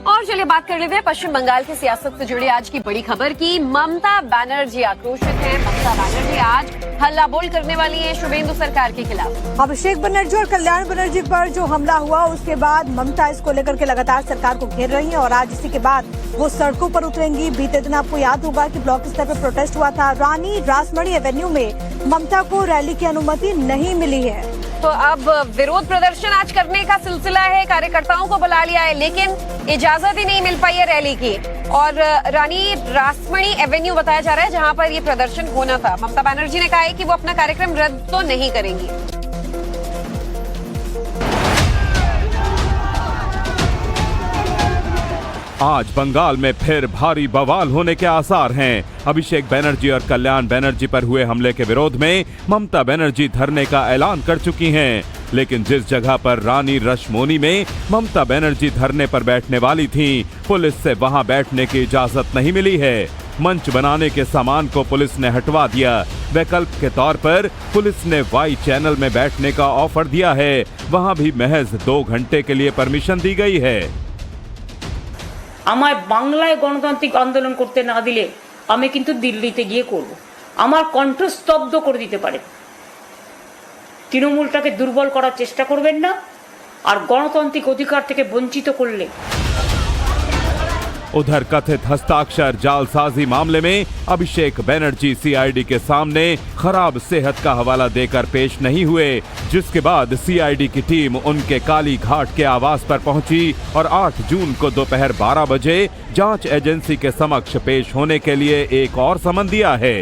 और चलिए बात कर लेते हैं पश्चिम बंगाल की सियासत से जुड़ी आज की बड़ी खबर की। ममता बनर्जी आक्रोशित हैं। ममता बनर्जी आज हल्ला बोल करने वाली हैं शुभेंदु सरकार के खिलाफ। अभिषेक बनर्जी और कल्याण बनर्जी पर जो हमला हुआ उसके बाद ममता इसको लेकर के लगातार सरकार को घेर रही हैं और आज इसी के बाद वो सड़कों पर उतरेंगी। बीते दिन आपको याद होगा कि ब्लॉक स्तर पर प्रोटेस्ट हुआ था। रानी रासमणी एवेन्यू में ममता को रैली की अनुमति नहीं मिली है, तो अब विरोध प्रदर्शन आज करने का सिलसिला है। कार्यकर्ताओं को बुला लिया है लेकिन इजाजत ही नहीं मिल पाई है रैली की। और रानी रासमणी एवेन्यू बताया जा रहा है जहां पर ये प्रदर्शन होना था। ममता बनर्जी ने कहा है कि वो अपना कार्यक्रम रद्द तो नहीं करेंगी। आज बंगाल में फिर भारी बवाल होने के आसार हैं। अभिषेक बनर्जी और कल्याण बनर्जी पर हुए हमले के विरोध में ममता बनर्जी धरने का ऐलान कर चुकी हैं, लेकिन जिस जगह पर रानी रश्मोनी में ममता बनर्जी धरने पर बैठने वाली थीं, पुलिस से वहां बैठने की इजाजत नहीं मिली है। मंच बनाने के सामान को पुलिस ने हटवा दिया। वैकल्प के तौर पर पुलिस ने वाई चैनल में बैठने का ऑफर दिया है। वहां भी महज 2 घंटे के लिए परमिशन दी गई है। আমার বাংলায় গণতান্ত্রিক আন্দোলন করতে না দিলে আমি কিন্তু দিল্লিতে গিয়ে করব। আমার কণ্ঠ স্তব্ধ করে দিতে পারে। তৃণমূলটাকে দুর্বল করার চেষ্টা করবেন না, আর গণতান্ত্রিক অধিকার থেকে বঞ্চিত করলে। उधर कथित हस्ताक्षर जालसाजी मामले में अभिषेक बनर्जी सीआईडी के सामने खराब सेहत का हवाला देकर पेश नहीं हुए, जिसके बाद सीआईडी की टीम उनके काली घाट के आवास पर पहुंची और 8 जून को दोपहर 12 बजे जांच एजेंसी के समक्ष पेश होने के लिए एक और समन दिया है।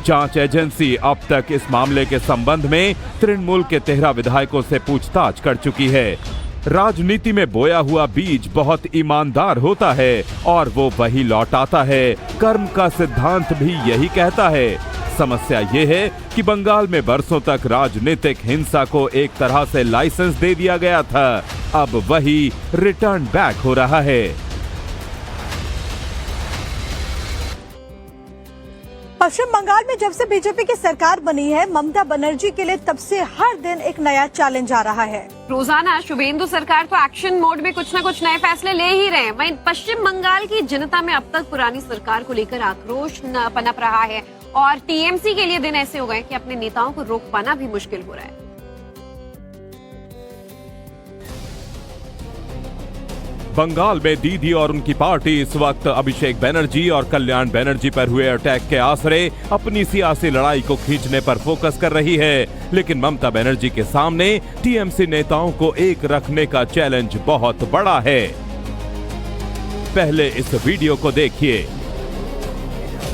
जांच एजेंसी अब तक इस मामले के संबंध में तृणमूल के 13 विधायकों से पूछताछ कर चुकी है। राजनीति में बोया हुआ बीज बहुत ईमानदार होता है और वो वही लौटाता है। कर्म का सिद्धांत भी यही कहता है। समस्या ये है कि बंगाल में बरसों तक राजनीतिक हिंसा को एक तरह से लाइसेंस दे दिया गया था, अब वही रिटर्न बैक हो रहा है। पश्चिम बंगाल में जब से बीजेपी की सरकार बनी है, ममता बनर्जी के लिए तब से हर दिन एक नया चैलेंज आ रहा है। रोजाना शुभेंदु सरकार तो एक्शन मोड में कुछ न कुछ नए फैसले ले ही रहे हैं। वहीं पश्चिम बंगाल की जनता में अब तक पुरानी सरकार को लेकर आक्रोश पनप रहा है और टीएमसी के लिए दिन ऐसे हो गए कि अपने नेताओं को रोक पाना भी मुश्किल हो रहा है। बंगाल में दीदी और उनकी पार्टी इस वक्त अभिषेक बनर्जी और कल्याण बनर्जी पर हुए अटैक के आसरे अपनी सियासी लड़ाई को खींचने पर फोकस कर रही है, लेकिन ममता बनर्जी के सामने टीएमसी नेताओं को एक रखने का चैलेंज बहुत बड़ा है। पहले इस वीडियो को देखिए।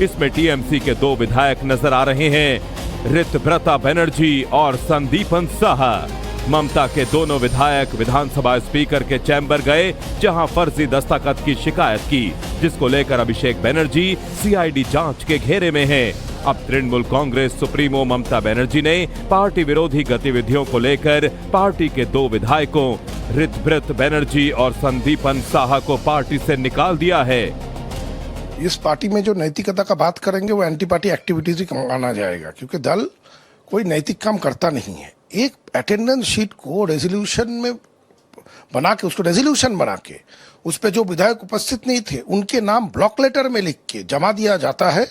इसमें टीएमसी के 2 विधायक नजर आ रहे हैं, ऋतव्रता बनर्जी और संदीपन साहा। ममता के दोनों विधायक विधानसभा स्पीकर के चैम्बर गए, जहां फर्जी दस्तखत की शिकायत की, जिसको लेकर अभिषेक बनर्जी सीआईडी जांच के घेरे में हैं। अब तृणमूल कांग्रेस सुप्रीमो ममता बनर्जी ने पार्टी विरोधी गतिविधियों को लेकर पार्टी के 2 विधायकों ऋतव्रत बनर्जी और संदीपन साहा को पार्टी से निकाल दिया है। इस पार्टी में जो नैतिकता का बात करेंगे वो एंटी पार्टी एक्टिविटीज ही माना जाएगा, क्योंकि दल कोई नैतिक काम करता नहीं है। एक अटेंडेंस शीट को रेजोल्यूशन में बना के, उसको रेजोल्यूशन बना के उस पे जो विधायक उपस्थित नहीं थे उनके नाम ब्लॉक लेटर में लिख के जमा दिया जाता है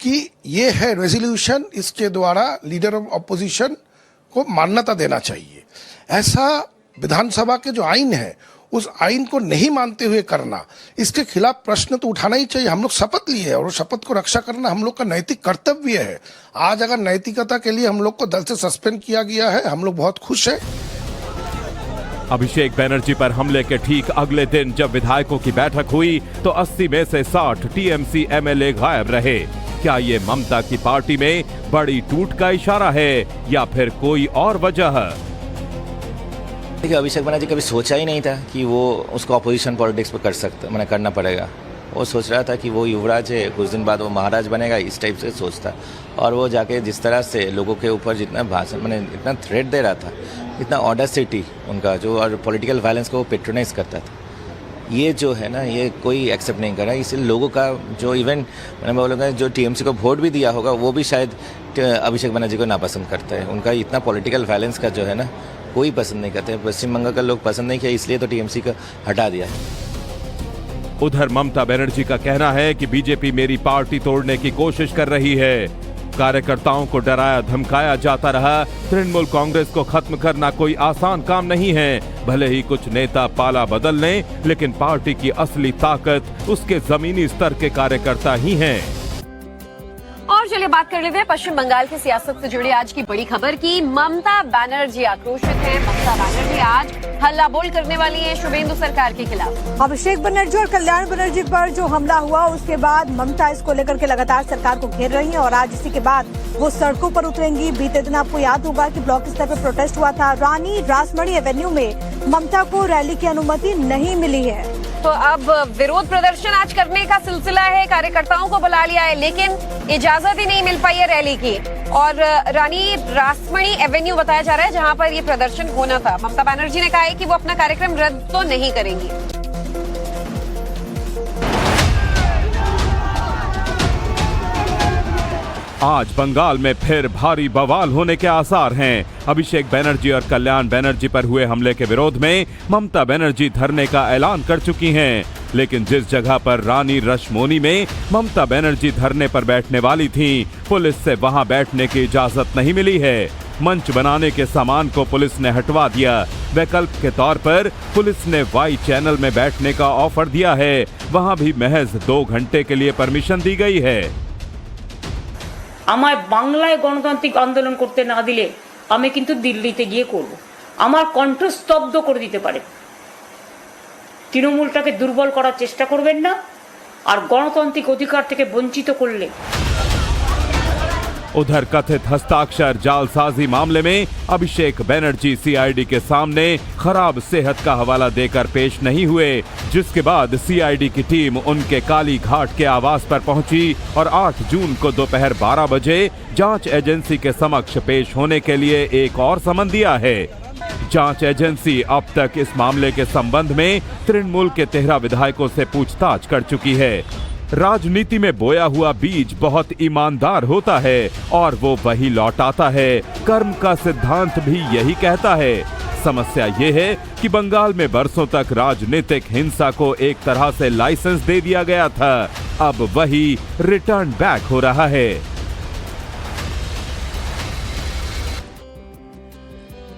कि ये है रेजोल्यूशन, इसके द्वारा लीडर ऑफ अपोजिशन को मान्यता देना चाहिए। ऐसा विधानसभा के जो आइन है उस आइन को नहीं मानते हुए करना, इसके खिलाफ प्रश्न तो उठाना ही चाहिए। हम लोग शपथ लिए हैं और उस शपथ को रक्षा करना हम लोग का नैतिक कर्तव्य है। आज अगर नैतिकता के लिए हम लोग को दल से सस्पेंड किया गया है, हम लोग बहुत खुश हैं। अभिषेक बनर्जी पर हमले के ठीक अगले दिन जब विधायकों की बैठक हुई तो 80 में से 60 टीएमसी एमएलए गायब रहे। क्या ये ममता की पार्टी में बड़ी टूट का इशारा है या फिर कोई और वजह? देखिए, अभिषेक बनर्जी कभी सोचा ही नहीं था कि वो उसको अपोजिशन पॉलिटिक्स पे कर सकता, मैंने करना पड़ेगा। वो सोच रहा था कि वो युवराज है, कुछ दिन बाद वो महाराज बनेगा, इस टाइप से सोचता। और वो जाके जिस तरह से लोगों के ऊपर जितना भाषण, मैंने इतना थ्रेट दे रहा था, इतना ऑडेसिटी उनका जो, और पॉलिटिकल वायलेंस को वो पेट्रोनाइज करता था, ये जो है ना, ये कोई एक्सेप्ट नहीं कर रहा। इसलिए लोगों का जो इवन मैंने बोलूँगा जो टीएमसी को वोट भी दिया होगा वो भी शायद अभिषेक बनर्जी को नापसंद करता है। उनका इतना पॉलिटिकल वायलेंस का जो है ना कोई पसंद नहीं करते। पश्चिम बंगाल का लोग पसंद नहीं किया, इसलिए तो टीएमसी को हटा दिया। उधर ममता बनर्जी का कहना है कि बीजेपी मेरी पार्टी तोड़ने की कोशिश कर रही है। कार्यकर्ताओं को डराया धमकाया जाता रहा। तृणमूल कांग्रेस को खत्म करना कोई आसान काम नहीं है। भले ही कुछ नेता पाला बदल लें, लेकिन पार्टी की असली ताकत उसके जमीनी स्तर के कार्यकर्ता ही हैं। और चलिए बात कर लेते हैं पश्चिम बंगाल की सियासत से जुड़ी आज की बड़ी खबर की। ममता बनर्जी आक्रोशित हैं। ममता बनर्जी आज हल्ला बोल करने वाली हैं शुभेंदु सरकार के खिलाफ। अभिषेक बनर्जी और कल्याण बनर्जी पर जो हमला हुआ उसके बाद ममता इसको लेकर के लगातार सरकार को घेर रही हैं और आज इसी के बाद वो सड़कों पर उतरेंगी। बीते दिन आपको याद होगा कि ब्लॉक स्तर पर प्रोटेस्ट हुआ था। रानी रासमणी एवेन्यू में ममता को रैली की अनुमति नहीं मिली है। तो अब विरोध प्रदर्शन आज करने का सिलसिला है। कार्यकर्ताओं को बुला लिया है, लेकिन इजाजत ही नहीं मिल पाई है रैली की। और रानी रासमणी एवेन्यू बताया जा रहा है जहां पर ये प्रदर्शन होना था। ममता बनर्जी ने कहा है कि वो अपना कार्यक्रम रद्द तो नहीं करेंगी। आज बंगाल में फिर भारी बवाल होने के आसार हैं। अभिषेक बनर्जी और कल्याण बनर्जी पर हुए हमले के विरोध में ममता बनर्जी धरने का ऐलान कर चुकी हैं। लेकिन जिस जगह पर रानी रासमणी में ममता बनर्जी धरने पर बैठने वाली थीं, पुलिस से वहां बैठने की इजाजत नहीं मिली है। मंच बनाने के सामान को पुलिस ने हटवा दिया। वैकल्प के तौर पर पुलिस ने वाई चैनल में बैठने का ऑफर दिया है। वहां भी महज 2 घंटे के लिए परमिशन दी गई है। আমায় বাংলায় গণতান্ত্রিক আন্দোলন করতে না দিলে আমি কিন্তু দিল্লিতে গিয়ে করব। আমার কণ্ঠ স্তব্ধ করে দিতে পারে। তৃণমূলটাকে দুর্বল করার চেষ্টা করবেন না, আর গণতান্ত্রিক অধিকার থেকে বঞ্চিত করলে। उधर कथित हस्ताक्षर जालसाजी मामले में अभिषेक बनर्जी सीआईडी के सामने खराब सेहत का हवाला देकर पेश नहीं हुए, जिसके बाद सीआईडी की टीम उनके काली घाट के आवास पर पहुंची और 8 जून को दोपहर 12 बजे जांच एजेंसी के समक्ष पेश होने के लिए एक और समन दिया है। जांच एजेंसी अब तक इस मामले के संबंध में तृणमूल के 13 विधायकों से पूछताछ कर चुकी है। राजनीति में बोया हुआ बीज बहुत ईमानदार होता है और वो वही लौटाता है। कर्म का सिद्धांत भी यही कहता है। समस्या ये है कि बंगाल में बरसों तक राजनीतिक हिंसा को एक तरह से लाइसेंस दे दिया गया था। अब वही रिटर्न बैक हो रहा है।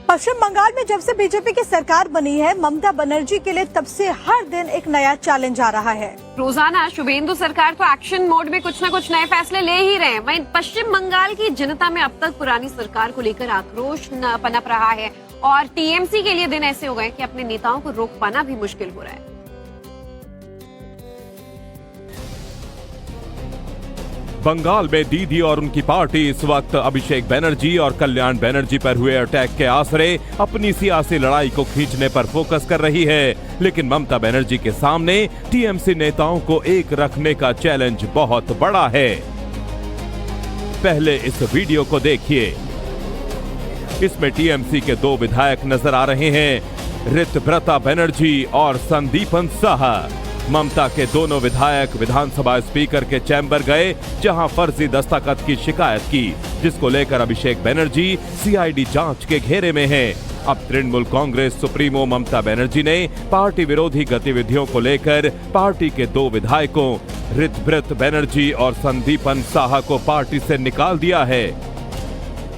पश्चिम बंगाल में जब से बीजेपी की सरकार बनी है, ममता बनर्जी के लिए तब से हर दिन एक नया चैलेंज आ रहा है। रोजाना शुभेंदु सरकार तो एक्शन मोड में कुछ न कुछ नए फैसले ले ही रहे हैं। वहीं पश्चिम बंगाल की जनता में अब तक पुरानी सरकार को लेकर आक्रोश पनप रहा है और टीएमसी के लिए दिन ऐसे हो गए कि अपने नेताओं को रोक पाना भी मुश्किल हो रहा है। बंगाल में दीदी और उनकी पार्टी इस वक्त अभिषेक बनर्जी और कल्याण बनर्जी पर हुए अटैक के आसरे अपनी सियासी लड़ाई को खींचने पर फोकस कर रही है। लेकिन ममता बनर्जी के सामने टीएमसी नेताओं को एक रखने का चैलेंज बहुत बड़ा है। पहले इस वीडियो को देखिए। इसमें टीएमसी के 2 विधायक नजर आ रहे हैं, ऋतव्रता बनर्जी और संदीपन साहा। ममता के दोनों विधायक विधानसभा स्पीकर के चैम्बर गए, जहां फर्जी दस्तखत की शिकायत की, जिसको लेकर अभिषेक बनर्जी सीआईडी जांच के घेरे में हैं। अब तृणमूल कांग्रेस सुप्रीमो ममता बनर्जी ने पार्टी विरोधी गतिविधियों को लेकर पार्टी के 2 विधायकों ऋतव्रत बनर्जी और संदीपन साहा को पार्टी से निकाल दिया है।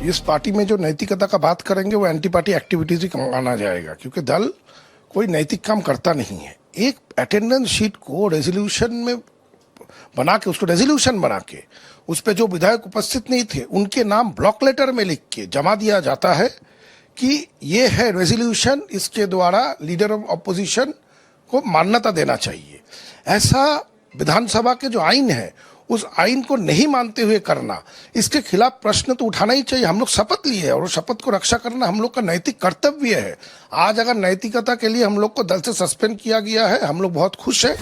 इस पार्टी में जो नैतिकता का बात करेंगे वो एंटी पार्टी एक्टिविटीज ही माना जाएगा, क्योंकि दल कोई नैतिक काम करता नहीं है। एक अटेंडेंस शीट को रेजोल्यूशन में बना के, उसको रेजोल्यूशन बना के उस पर जो विधायक उपस्थित नहीं थे उनके नाम ब्लॉक लेटर में लिख के जमा दिया जाता है कि ये है रेजोल्यूशन, इसके द्वारा लीडर ऑफ अपोजिशन को मान्यता देना चाहिए। ऐसा विधानसभा के जो आइन है उस आइन को नहीं मानते हुए करना, इसके खिलाफ प्रश्न तो उठाना ही चाहिए। हम लोग शपथ लिए हैं और शपथ को रक्षा करना हम लोग का नैतिक कर्तव्य है। आज अगर नैतिकता के लिए हम लोग को दल से सस्पेंड किया गया है, हम लोग बहुत खुश हैं।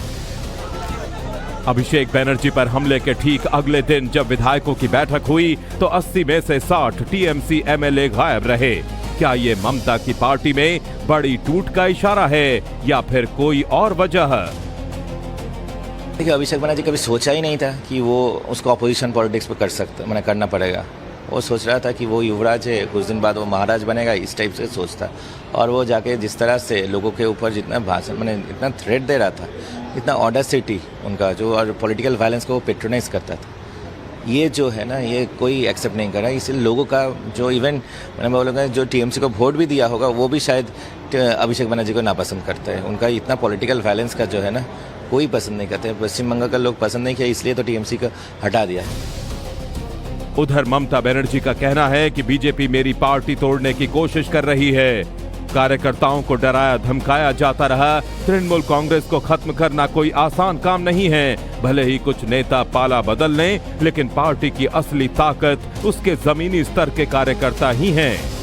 अभिषेक बनर्जी पर हमले के ठीक अगले दिन जब विधायकों की बैठक हुई तो 80 में से 60 टीएमसी एमएलए गायब रहे। क्या ये ममता की पार्टी में बड़ी टूट का इशारा है या फिर कोई और वजह? देखिए, अभिषेक बनर्जी कभी सोचा ही नहीं था कि वो उसको अपोजिशन पॉलिटिक्स पे कर सकता, मैंने करना पड़ेगा। वो सोच रहा था कि वो युवराज है, कुछ दिन बाद वो महाराज बनेगा, इस टाइप से सोचता। और वो जाके जिस तरह से लोगों के ऊपर जितना भाषण मैंने इतना थ्रेट दे रहा था, इतना ऑडेसिटी उनका जो, और पॉलिटिकल वायलेंस को वो पेट्रोनाइज करता था, ये जो है ना, ये कोई एक्सेप्ट नहीं कर रहा। इसलिए लोगों का जो इवन मैंने बोलूँगा जो टीएमसी को वोट भी दिया होगा, वो भी शायद अभिषेक बनर्जी को नापसंद करता है। उनका इतना पॉलिटिकल वायलेंस का जो है ना, कोई पसंद नहीं करते। पश्चिम बंगाल का लोग पसंद नहीं किया, इसलिए तो टीएमसी को हटा दिया है। उधर ममता बनर्जी का कहना है कि बीजेपी मेरी पार्टी तोड़ने की कोशिश कर रही है। कार्यकर्ताओं को डराया धमकाया जाता रहा। तृणमूल कांग्रेस को खत्म करना कोई आसान काम नहीं है। भले ही कुछ नेता पाला बदल लें, लेकिन पार्टी की असली ताकत उसके जमीनी स्तर के कार्यकर्ता ही हैं।